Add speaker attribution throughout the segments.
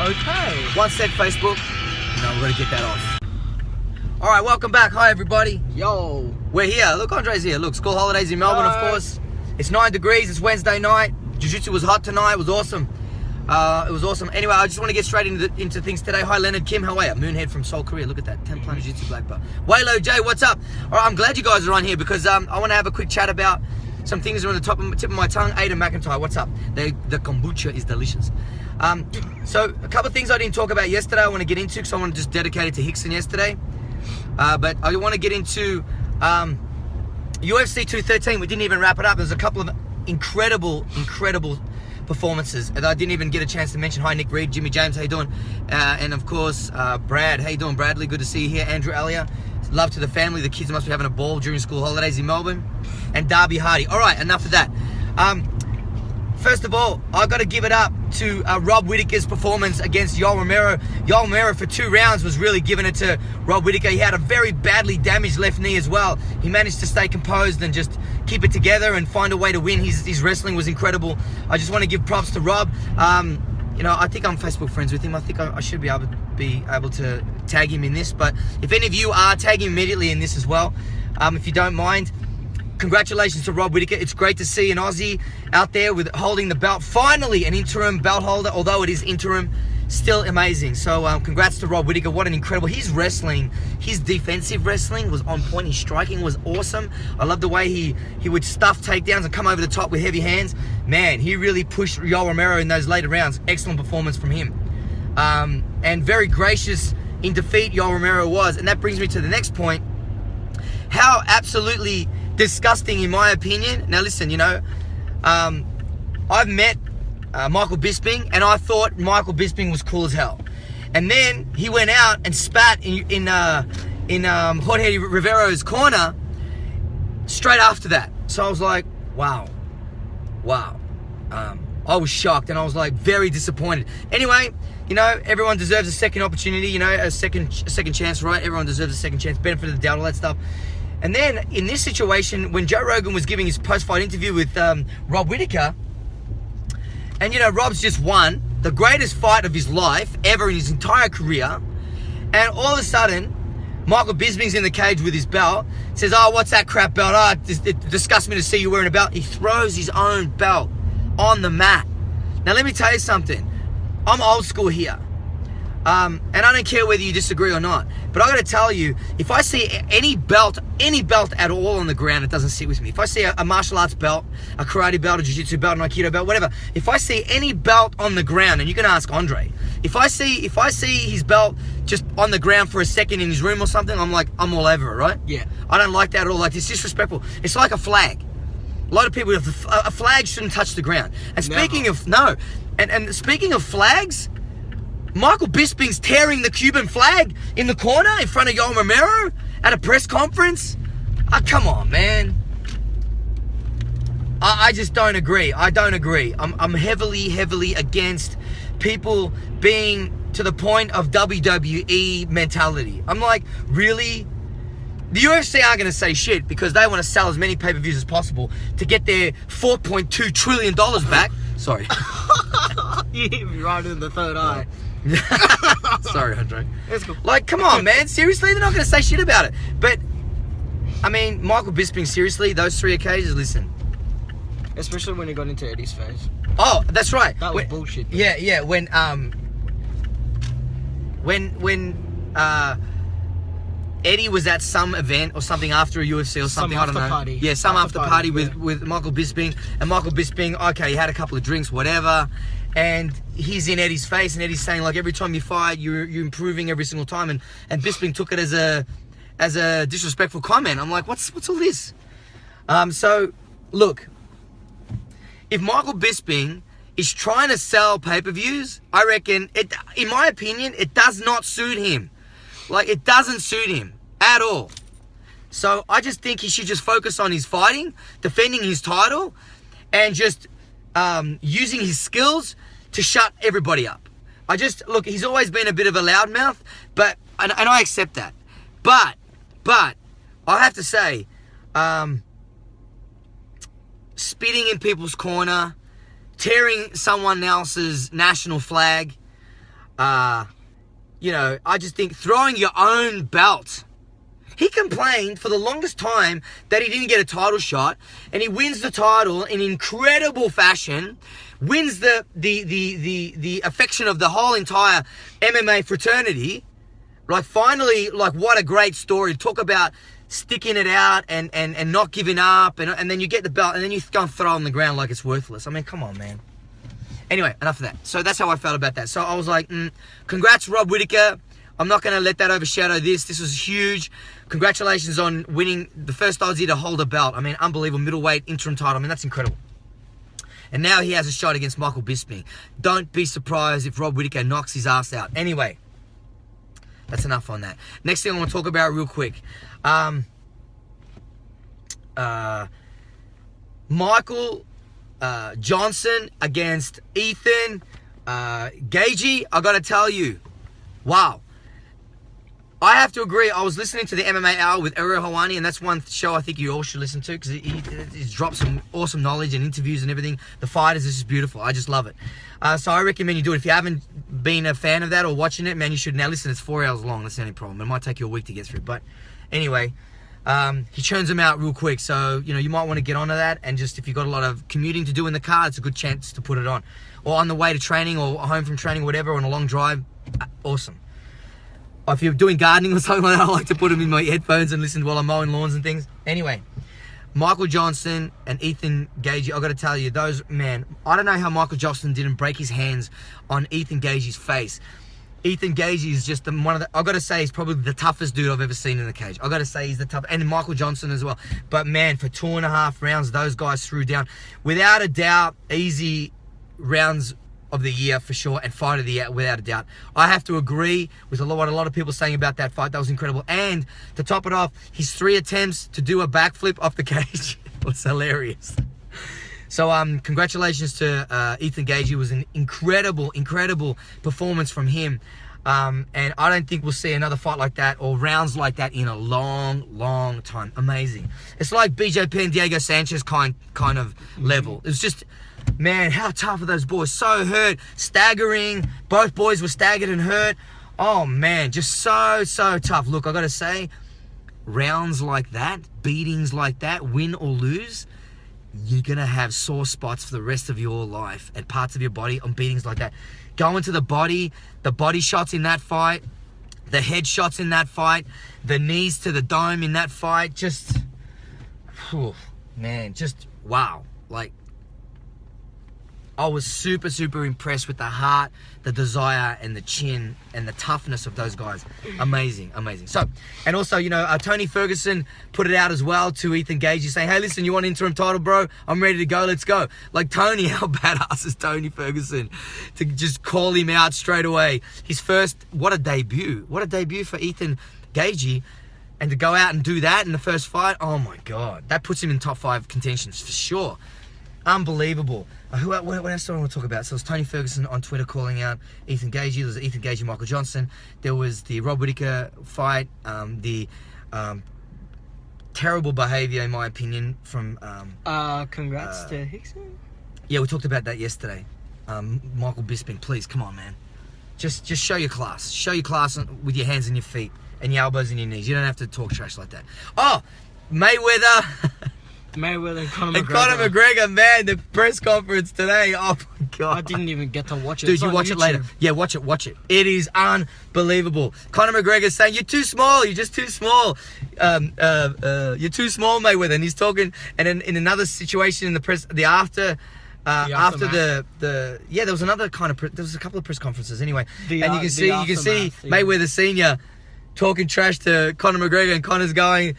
Speaker 1: Okay.
Speaker 2: Once said Facebook, no, we're gonna get that off. All right, welcome back. Hi, everybody.
Speaker 1: Yo.
Speaker 2: We're here. Look, Andre's here. Look, school holidays in Melbourne, of course. It's 9 degrees. It's Wednesday night. Jiu-Jitsu was hot tonight. It was awesome. It was awesome. Anyway, I just want to get straight into things today. Hi, Leonard Kim. How are you? Moonhead from Seoul, Korea. Look at that. 10 Planet Jiu-Jitsu black belt. Waylo J, what's up? All right, I'm glad you guys are on here because I want to have a quick chat about some things that are on the tip of my tongue. Aiden McIntyre, what's up? The kombucha is delicious. So a couple of things I didn't talk about yesterday I want to get into because I want to just dedicate it to Hickson yesterday. But I want to get into UFC 213. We didn't even wrap it up. There's a couple of incredible performances that I didn't even get a chance to mention. Hi, Nick Reed, Jimmy James, how you doing? And of course, Brad, how you doing, Bradley? Good to see you here. Andrew Alia, love to the family. The kids must be having a ball during school holidays in Melbourne. And Darby Hardy. All right, enough of that. First of all, I've got to give it up to Rob Whittaker's performance against Yoel Romero. Yoel Romero for 2 rounds was really giving it to Rob Whittaker. He had a very badly damaged left knee as well. He managed to stay composed and just keep it together and find a way to win. His wrestling was incredible. I just want to give props to Rob. You know, I think I'm Facebook friends with him. I think I should be able to tag him in this. But if any of you are, tag him immediately in this as well, if you don't mind. Congratulations to Rob Whittaker. It's great to see an Aussie out there with holding the belt. Finally, an interim belt holder, although it is interim, still amazing. So congrats to Rob Whittaker. What an incredible... His wrestling, his defensive wrestling was on point. His striking was awesome. I love the way he would stuff takedowns and come over the top with heavy hands. Man, he really pushed Yoel Romero in those later rounds. Excellent performance from him. And very gracious in defeat Yoel Romero was. And that brings me to the next point. How absolutely... disgusting, in my opinion. Now listen, you know, I've met Michael Bisping, and I thought Michael Bisping was cool as hell. And then he went out and spat in Jorge Rivero's corner straight after that. So I was like, wow. I was shocked, and I was like very disappointed. Anyway, you know, everyone deserves a second opportunity. You know, a second chance, right? Everyone deserves a second chance, benefit of the doubt, all that stuff. And then, in this situation, when Joe Rogan was giving his post-fight interview with Rob Whittaker, and, you know, Rob's just won the greatest fight of his life ever in his entire career, and all of a sudden, Michael Bisping's in the cage with his belt, says, oh, what's that crap belt? Oh, it disgusts me to see you wearing a belt. He throws his own belt on the mat. Now, let me tell you something. I'm old school here. And I don't care whether you disagree or not, but I got to tell you, if I see any belt at all on the ground, it doesn't sit with me. If I see a martial arts belt, a karate belt, a jiu-jitsu belt, an aikido belt, whatever, if I see any belt on the ground, and you can ask Andre, if I see his belt just on the ground for a second in his room or something, I'm like, I'm all over it, right?
Speaker 1: Yeah.
Speaker 2: I don't like that at all. Like, it's disrespectful. It's like a flag. A lot of people, a flag shouldn't touch the ground. And speaking of, and speaking of flags, Michael Bisping's tearing the Cuban flag in the corner in front of Yoel Romero at a press conference. Come on, man. I just don't agree. I don't agree. I'm heavily against people being to the point of WWE mentality. I'm like, really? The UFC aren't going to say shit because they want to sell as many pay-per-views as possible to get their $4.2 trillion back. Sorry.
Speaker 1: You hit me right in the third eye.
Speaker 2: Sorry, Andre.
Speaker 1: Let's go.
Speaker 2: Like, come on, man. Seriously? They're not going to say shit about it. But, I mean, Michael Bisping, seriously, those 3 occasions, listen.
Speaker 1: Especially when he got into Eddie's face.
Speaker 2: Oh, that's right.
Speaker 1: That was bullshit.
Speaker 2: Yeah, yeah. When Eddie was at some event or something after a UFC or something, I don't know.
Speaker 1: Party.
Speaker 2: Yeah, some after party with Michael Bisping. And Michael Bisping, okay, he had a couple of drinks, whatever. And he's in Eddie's face, and Eddie's saying, like, every time you fight, you're improving every single time. And Bisping took it as a disrespectful comment. I'm like, what's all this? So, look, if Michael Bisping is trying to sell pay-per-views, I reckon, in my opinion, it does not suit him. Like, it doesn't suit him at all. So I just think he should just focus on his fighting, defending his title, and just using his skills to shut everybody up. Look, he's always been a bit of a loudmouth, and I accept that. But I have to say, spitting in people's corner, tearing someone else's national flag, you know, I just think throwing your own belt. He complained for the longest time that he didn't get a title shot, and he wins the title in incredible fashion, wins the affection of the whole entire MMA fraternity. Like, finally, like, what a great story. Talk about sticking it out and not giving up, and then you get the belt, and then you go and throw it on the ground like it's worthless. I mean, come on, man. Anyway, enough of that. So that's how I felt about that. So I was like, congrats, Rob Whittaker. I'm not going to let that overshadow this. This was huge. Congratulations on winning the first Aussie to hold a belt. I mean, unbelievable. Middleweight interim title. I mean, that's incredible. And now he has a shot against Michael Bisping. Don't be surprised if Rob Whittaker knocks his ass out. Anyway, that's enough on that. Next thing I want to talk about real quick. Michael Johnson against Ethan Gagey. I got to tell you, wow. I have to agree. I was listening to the MMA Hour with Ariel Helwani, and that's one show I think you all should listen to, because he's dropped some awesome knowledge and interviews and everything. The Fighters is just beautiful. I just love it. So I recommend you do it. If you haven't been a fan of that or watching it, man, you should. Now listen, it's 4 hours long. That's the only problem. It might take you a week to get through. But anyway, he churns them out real quick. So, you know, you might want to get onto that. And just if you've got a lot of commuting to do in the car, it's a good chance to put it on. Or on the way to training or home from training, whatever, on a long drive. Awesome. If you're doing gardening or something like that, I like to put them in my headphones and listen while I'm mowing lawns and things. Anyway, Michael Johnson and Ethan Gagey, I've got to tell you, those, man, I don't know how Michael Johnson didn't break his hands on Ethan Gagey's face. Ethan Gagey is just one of the, I've got to say, he's probably the toughest dude I've ever seen in the cage. I've got to say he's the toughest, and Michael Johnson as well. But man, for 2.5 rounds, those guys threw down. Without a doubt, easy rounds of the year for sure, and fight of the year without a doubt. I have to agree with what a lot of people saying about that fight. That was incredible. And to top it off, his 3 attempts to do a backflip off the cage was hilarious. So congratulations to Ethan Gagey. It was an incredible performance from him. And I don't think we'll see another fight like that or rounds like that in a long time. Amazing. It's like BJP and Diego Sanchez kind of level. It was just, man, how tough are those boys? So hurt, staggering. Both boys were staggered and hurt. Oh, man, just so tough. Look, I got to say, rounds like that, beatings like that, win or lose, you're going to have sore spots for the rest of your life and parts of your body on beatings like that. Going to the body shots in that fight, the head shots in that fight, the knees to the dome in that fight, just, whew, man, just wow. Like, I was super impressed with the heart, the desire, and the chin, and the toughness of those guys. Amazing. So, and also, you know, Tony Ferguson put it out as well to Ethan Gagey, saying, hey, listen, you want interim title, bro? I'm ready to go, let's go. Like, Tony, how badass is Tony Ferguson to just call him out straight away. His first, what a debut for Ethan Gagey. And to go out and do that in the first fight, oh my God. That puts him in top 5 contentions for sure. Unbelievable. What else do I want to talk about? So it was Tony Ferguson on Twitter calling out Ethan Gagey. There was Ethan Gagey, Michael Johnson. There was the Rob Whittaker fight. The terrible behaviour, in my opinion, from...
Speaker 1: congrats to Hickson?
Speaker 2: Yeah, we talked about that yesterday. Michael Bisping, please, come on, man. Just show your class. Show your class with your hands and your feet and your elbows and your knees. You don't have to talk trash like that. Oh, Mayweather...
Speaker 1: Mayweather and Conor McGregor.
Speaker 2: Conor McGregor, man, the press conference today. Oh my God.
Speaker 1: I didn't even get to watch it.
Speaker 2: Dude, you watch it later. Yeah, watch it. It is unbelievable. Conor McGregor saying, you're too small. You're just too small. You're too small, Mayweather. And he's talking, and in another situation in the press, after the there was another kind of, there was a couple of press conferences anyway. And you can see Mayweather Senior talking trash to Conor McGregor, and Conor's going,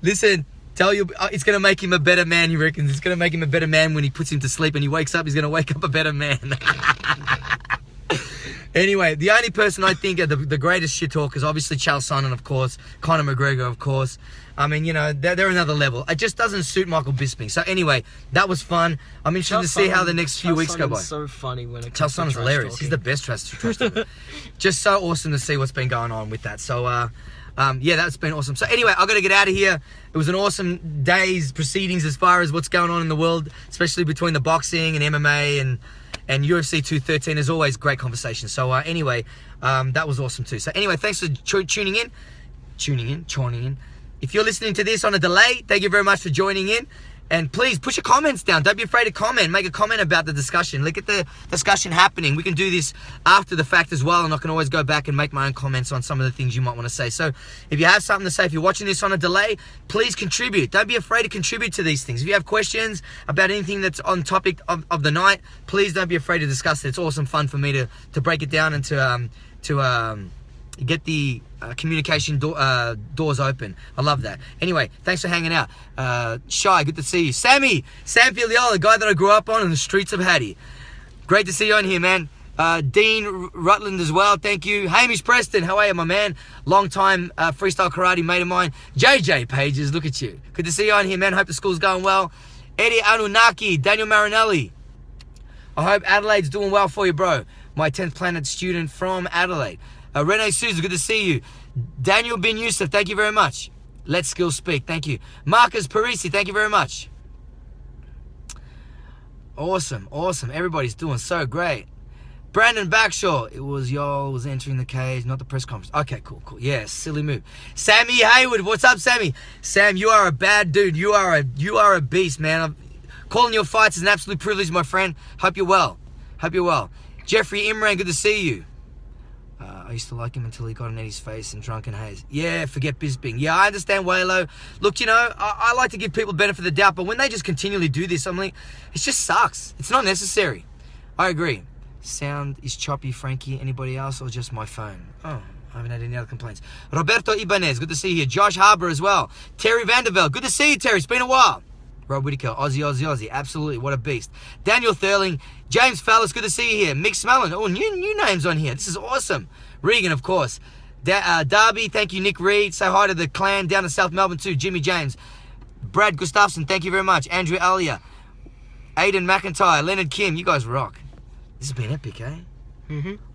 Speaker 2: listen, tell you, it's going to make him a better man, he reckons. It's going to make him a better man when he puts him to sleep and he wakes up. He's going to wake up a better man. Anyway, the only person I think are the greatest shit talkers, obviously Chael Sonnen, of course, Conor McGregor, of course. I mean, you know, they're another level. It just doesn't suit Michael Bisping. So anyway, that was fun. I'm interested to see how the next few weeks go by.
Speaker 1: So funny when it
Speaker 2: Chael Sonnen's hilarious.
Speaker 1: Talking.
Speaker 2: He's the best trash talker. Just so awesome to see what's been going on with that. So, yeah, that's been awesome. So anyway, I've got to get out of here. It was an awesome day's proceedings as far as what's going on in the world, especially between the boxing and MMA and And UFC 213, as always, great conversation. So anyway, that was awesome too. So anyway, thanks for tuning in. If you're listening to this on a delay, thank you very much for joining in. And please put your comments down. Don't be afraid to comment. Make a comment about the discussion. Look at the discussion happening. We can do this after the fact as well, and I can always go back and make my own comments on some of the things you might want to say. So if you have something to say, if you're watching this on a delay, please contribute. Don't be afraid to contribute to these things. If you have questions about anything that's on topic of the night, please don't be afraid to discuss it. It's awesome fun for me to break it down and to get the communication doors open. I love that. Anyway, thanks for hanging out. Shy, good to see you. Sam Filiola, the guy that I grew up on in the streets of Hattie. Great to see you on here, man. Dean Rutland as well, thank you. Hamish Preston, how are you, my man? Long time freestyle karate mate of mine. JJ Pages, look at you. Good to see you on here, man. Hope the school's going well. Eddie Anunnaki, Daniel Marinelli. I hope Adelaide's doing well for you, bro. My 10th Planet student from Adelaide. Rene Souza, good to see you. Daniel Bin Yusuf, thank you very much. Let Skills Speak, thank you. Marcus Parisi, thank you very much. Awesome. Everybody's doing so great. Brandon Backshaw, it was y'all was entering the cage, not the press conference. Okay, cool. Yeah, silly move. Sammy Hayward, what's up, Sammy? Sam, you are a bad dude. You are a beast, man. Calling your fights is an absolute privilege, my friend. Hope you're well. Jeffrey Imran, good to see you. I used to like him until he got in Eddie's face and Drunken Haze. Yeah, forget Bisping. Yeah, I understand Waylo. Look, I like to give people benefit of the doubt, but when they just continually do this, I'm like, it just sucks. It's not necessary. I agree. Sound is choppy, Frankie. Anybody else or just my phone? Oh, I haven't had any other complaints. Roberto Ibanez, good to see you here. Josh Harbour as well. Terry Vandervelde, good to see you, Terry. It's been a while. Rob Whittaker, Aussie. Absolutely, what a beast. Daniel Thurling, James Fallis, good to see you here. Mick Smellin, oh, new names on here. This is awesome. Regan, of course. Darby, thank you. Nick Reed, say hi to the clan down in South Melbourne too. Jimmy James. Brad Gustafson, thank you very much. Andrew Alia. Aiden McIntyre, Leonard Kim, you guys rock. This has been epic, eh?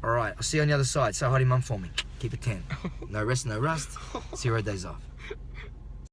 Speaker 2: All right, I'll see you on the other side. Say hi to Mum for me. Keep it 10. No rest, no rust. 0 days off.